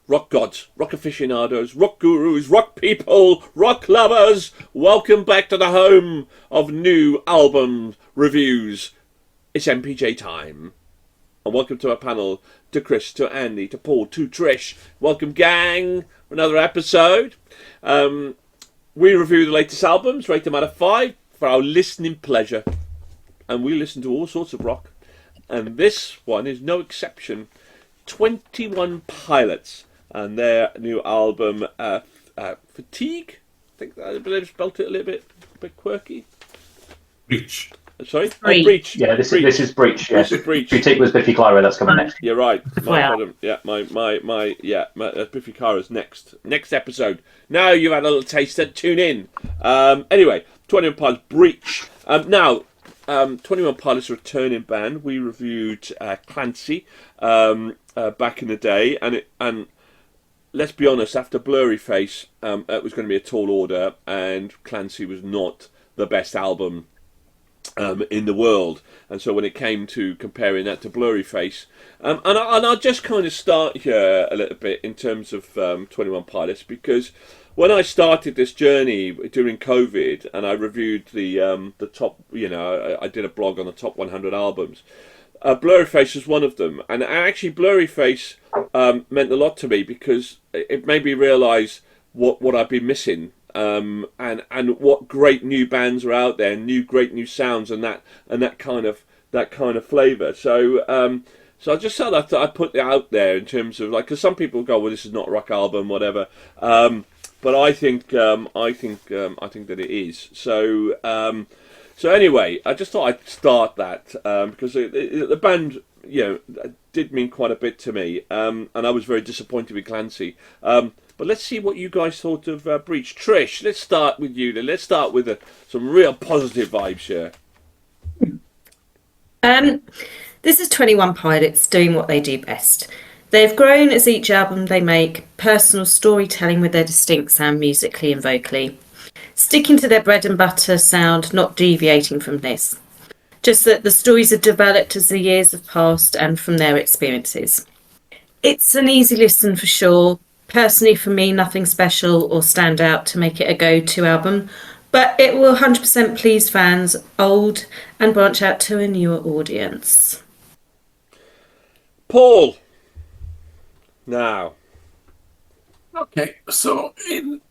rock gods, rock aficionados, rock gurus, rock people, rock lovers, welcome back to the home of new album reviews. It's MPJ time. And welcome to our panel, to Chris, to Andy, to Paul, to Trish. Welcome, gang, for another episode. We review the latest albums, rate them out of 5 for our listening pleasure. And we listen to all sorts of rock. And this one is no exception. 21 Pilots and their new album, Fatigue. I believe I spelt it a little bit quirky. Breach. Sorry? Breach. Breach. Yeah, this is Breach. Yeah. This is Breach. Fatigue was Biffy Clyro, that's coming next. You're right. Wow. Biffy Clyro's next episode. Now you've had a little taste. Tune in. Anyway, 21 Pilots, Breach. Now, 21 Pilots returning band. We reviewed Clancy back in the day, and let's be honest, after Blurry Face, it was going to be a tall order, and Clancy was not the best album in the world. And so when it came to comparing that to Blurry Face, and I'll just kind of start here a little bit in terms of 21 Pilots, because when I started this journey during COVID, and I reviewed the top, I did a blog on the top 100 albums. Blurry Face was one of them, and actually Blurry Face meant a lot to me because it made me realise what I've been missing, and what great new bands are out there, great new sounds, and that kind of flavour. So I just thought I put it out there in terms of because some people go, well, this is not a rock album, whatever. But I think that it is. So anyway, I just thought I'd start that because the band, did mean quite a bit to me, and I was very disappointed with Clancy. But let's see what you guys thought of Breach. Trish, let's start with you. Let's start with some real positive vibes here. This is 21 Pilots doing what they do best. They've grown as each album they make, personal storytelling with their distinct sound musically and vocally. Sticking to their bread and butter sound, not deviating from this. Just that the stories have developed as the years have passed and from their experiences. It's an easy listen for sure. Personally, for me, nothing special or stand out to make it a go-to album, but it will 100% please fans old and branch out to a newer audience. Paul! Now. Okay, so in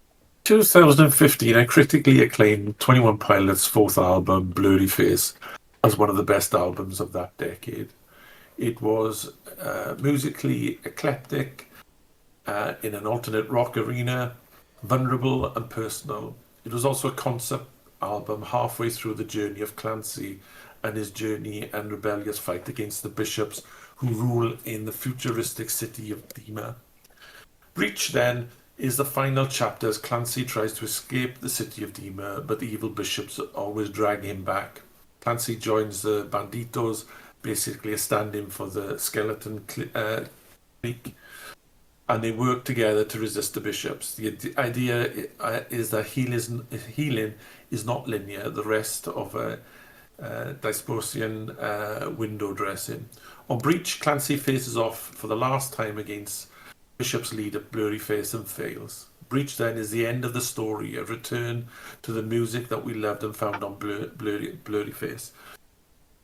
2015, I critically acclaimed 21 Pilots' fourth album, Blurry Face, as one of the best albums of that decade. It was musically eclectic, in an alternate rock arena, vulnerable and personal. It was also a concept album halfway through the journey of Clancy and his journey and rebellious fight against the bishops who rule in the futuristic city of Dima. Breach, then, is the final chapter as Clancy tries to escape the city of Dima, but the evil bishops always drag him back. Clancy joins the Banditos, basically a stand-in for the skeleton clique, and they work together to resist the bishops. The idea is that healing is not linear, the rest of a Dysposian window dressing. On Breach, Clancy faces off for the last time against Bishop's leader, Blurry Face, and fails. Breach then is the end of the story, a return to the music that we loved and found on Blurry Face.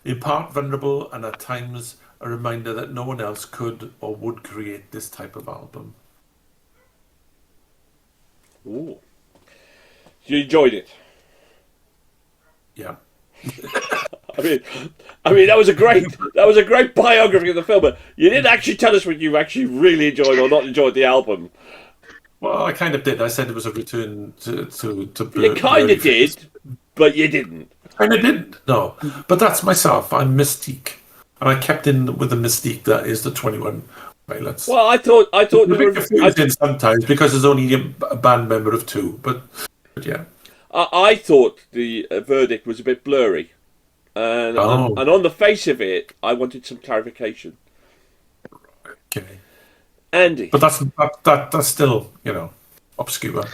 In part vulnerable and at times a reminder that no one else could or would create this type of album. Ooh. You enjoyed it? Yeah. I mean that was a great biography of the film, but you didn't actually tell us what you actually really enjoyed or not enjoyed the album. Well, I kind of did. I said it was a return to You kind of did, but you didn't. And I didn't. No, but that's myself. I'm Mystique, and I kept in with the Mystique that is the 21 Pilots. Well, I thought confusing sometimes because there's only a band member of 2, but yeah. I thought the verdict was a bit blurry, and on the face of it, I wanted some clarification. Okay. Andy, but that's still obscure.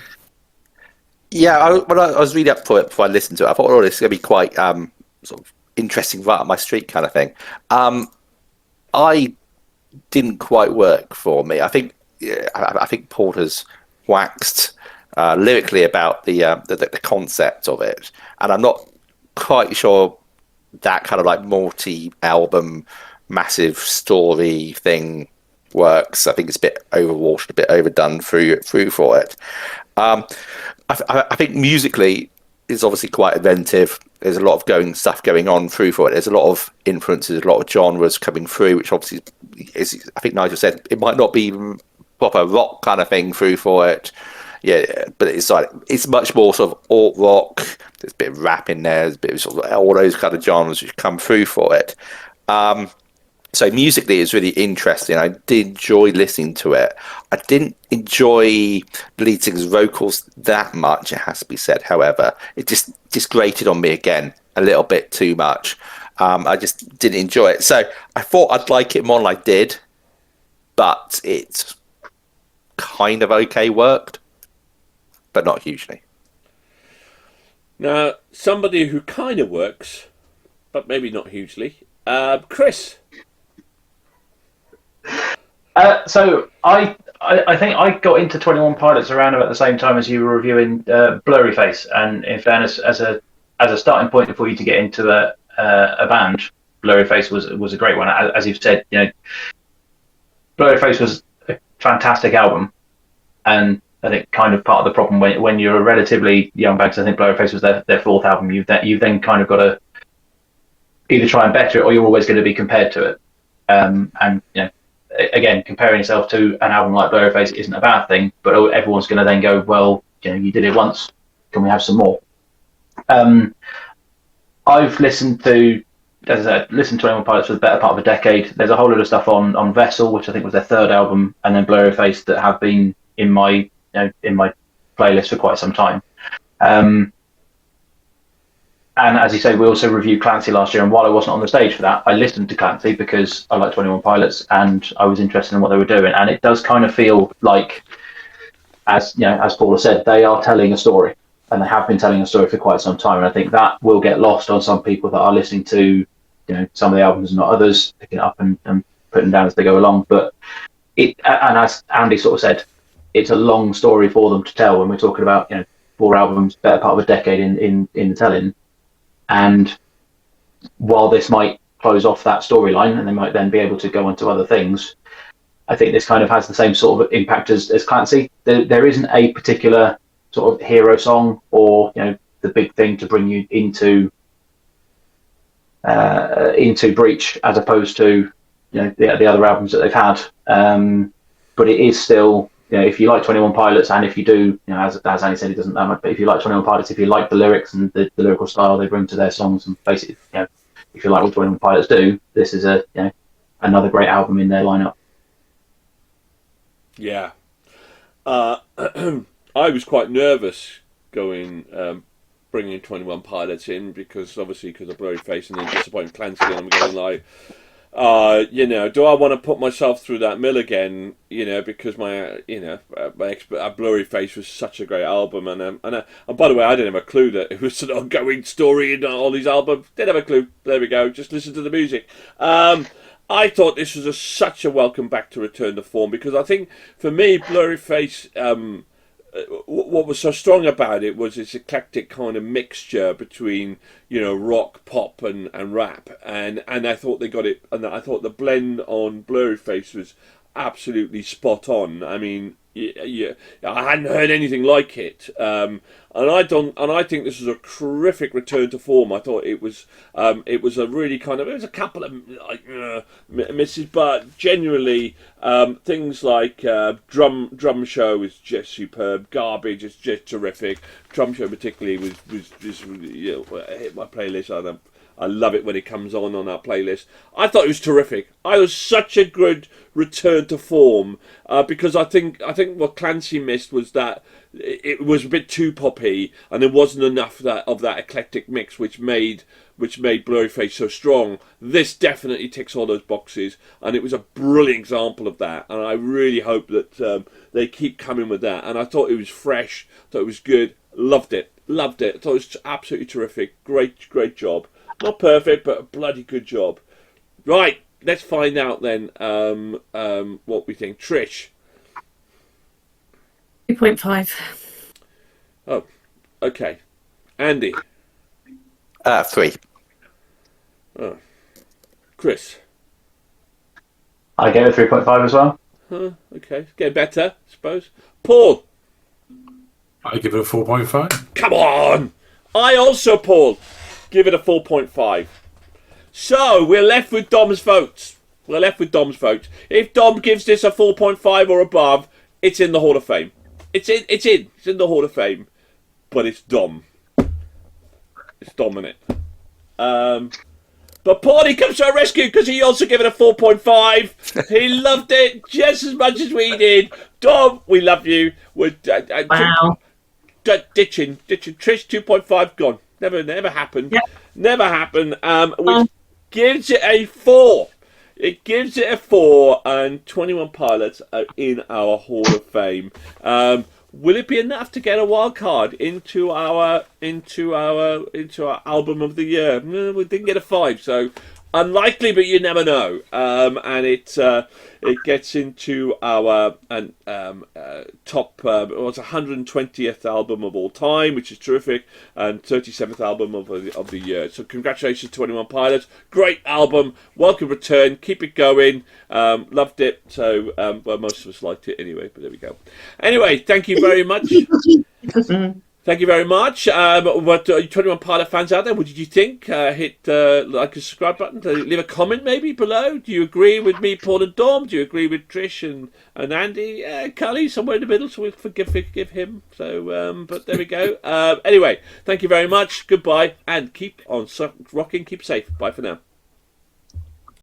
Yeah, when I was reading up for it before I listened to it, I thought, this is going to be quite sort of interesting, right up my street kind of thing. I didn't quite work for me. I think yeah, I think Porter's waxed lyrically about the concept of it, and I'm not quite sure that kind of like multi-album, massive story thing works. I think it's a bit overwashed, a bit overdone through for it. I think musically it's obviously quite inventive. There's a lot of stuff going on through for it. There's a lot of influences, a lot of genres coming through, which obviously is, I think Nigel said, it might not be proper rock kind of thing through for it. Yeah, but it's much more sort of alt rock. There's a bit of rap in there. There's a bit of sort of all those kind of genres which come through for it. So musically, it's really interesting. I did enjoy listening to it. I didn't enjoy the lead singer's vocals that much, it has to be said. However, it just grated on me again a little bit too much. I just didn't enjoy it. So I thought I'd like it more than I did, but it kind of okay worked, but not hugely. Now, somebody who kind of works, but maybe not hugely, Chris. So I think I got into 21 Pilots around about the same time as you were reviewing Blurry Face, and in fairness, as a starting point for you to get into a band, Blurry Face was a great one. As you've said, Blurry Face was a fantastic album, and I think kind of part of the problem when you're a relatively young band, 'cause I think Blurry Face was their fourth album, you've then kind of got to either try and better it, or you're always going to be compared to it. And again, comparing yourself to an album like Blurry Face isn't a bad thing, but everyone's going to then go, well, you did it once, can we have some more? I've listened to 21 Pilots for the better part of a decade. There's a whole lot of stuff on Vessel, which I think was their third album, and then Blurry Face that have been in my playlist for quite some time. And as you say, we also reviewed Clancy last year, and while I wasn't on the stage for that, I listened to Clancy because I like 21 Pilots and I was interested in what they were doing. And it does kind of feel like, as Paula said, they are telling a story, and they have been telling a story for quite some time. And I think that will get lost on some people that are listening to, some of the albums and not others, picking it up and putting them down as they go along. But and as Andy sort of said, it's a long story for them to tell when we're talking about, 4 albums, better part of a decade in the telling. And while this might close off that storyline and they might then be able to go on to other things, I think this kind of has the same sort of impact as Clancy. There isn't a particular sort of hero song or the big thing to bring you into Breach, as opposed to the other albums that they've had. But it is still, if you like 21 Pilots, and if you do, as Annie said, it doesn't that much, but if you like 21 Pilots, if you like the lyrics and the lyrical style they bring to their songs, and basically, if you like what 21 Pilots do, this is another great album in their lineup. Yeah. I was quite nervous bringing 21 Pilots in, because of Blurry Face and then disappointing Clancy, and I'm going like, do I want to put myself through that mill again? Because my Blurry Face was such a great album, and by the way, I didn't have a clue that it was an ongoing story in all these albums. Didn't have a clue. There we go. Just listen to the music. I thought this was such a welcome back to return to form, because I think for me, Blurry Face, what was so strong about it was its eclectic kind of mixture between rock, pop and rap, and I thought they got it, and I thought the blend on Blurry Face was absolutely spot on. I mean, I hadn't heard anything like it, and I think this was a terrific return to form. I thought it was a really kind of, it was a couple of misses, but genuinely things like Drum Show is just superb, Garbage is just terrific. Drum Show particularly was just hit my playlist. I love it when it comes on our playlist. I thought it was terrific. I was such a good return to form, because I think what Clancy missed was that it was a bit too poppy, and there wasn't enough of that eclectic mix which made Blurry Face so strong. This definitely ticks all those boxes, and it was a brilliant example of that. And I really hope that they keep coming with that. And I thought it was fresh. Thought it was good. Loved it. I thought it was absolutely terrific. Great job. Not perfect, but a bloody good job. Right, let's find out then what we think. Trish, 2.5. Oh, okay. Andy. 3. Oh. Chris. I gave it 3.5 as well. Okay. Getting better, I suppose. Paul. I give it a 4.5. Come on! I also, Paul, give it a 4.5. So, we're left with Dom's votes. If Dom gives this a 4.5 or above, it's in the Hall of Fame. It's in the Hall of Fame. But it's Dom. It's dominant. But Paulie comes to our rescue because he also gave it a 4.5. He loved it just as much as we did. Dom, we love you. We're Wow. ditching. Trish 2.5 gone. Never happened. Yep. Never happened. Which gives it a 4. It gives it a 4, and 21 Pilots are in our Hall of Fame. Will it be enough to get a wild card into our album of the year? We didn't get a 5, so unlikely, but you never know. And it gets into our top. It was 120th album of all time, which is terrific, and 37th album of the year. So congratulations, 21 Pilots. Great album. Welcome return. Keep it going. Loved it. So well, most of us liked it anyway. But there we go. Anyway, thank you very much. Thank you very much. What 21 Pilot fans out there, what did you think? Hit like and subscribe button. Leave a comment maybe below. Do you agree with me, Paul and Dom? Do you agree with Trish and Andy? Cully, somewhere in the middle, so we'll forgive him. So, but there we go. Anyway, thank you very much. Goodbye, and keep on rocking. Keep safe. Bye for now.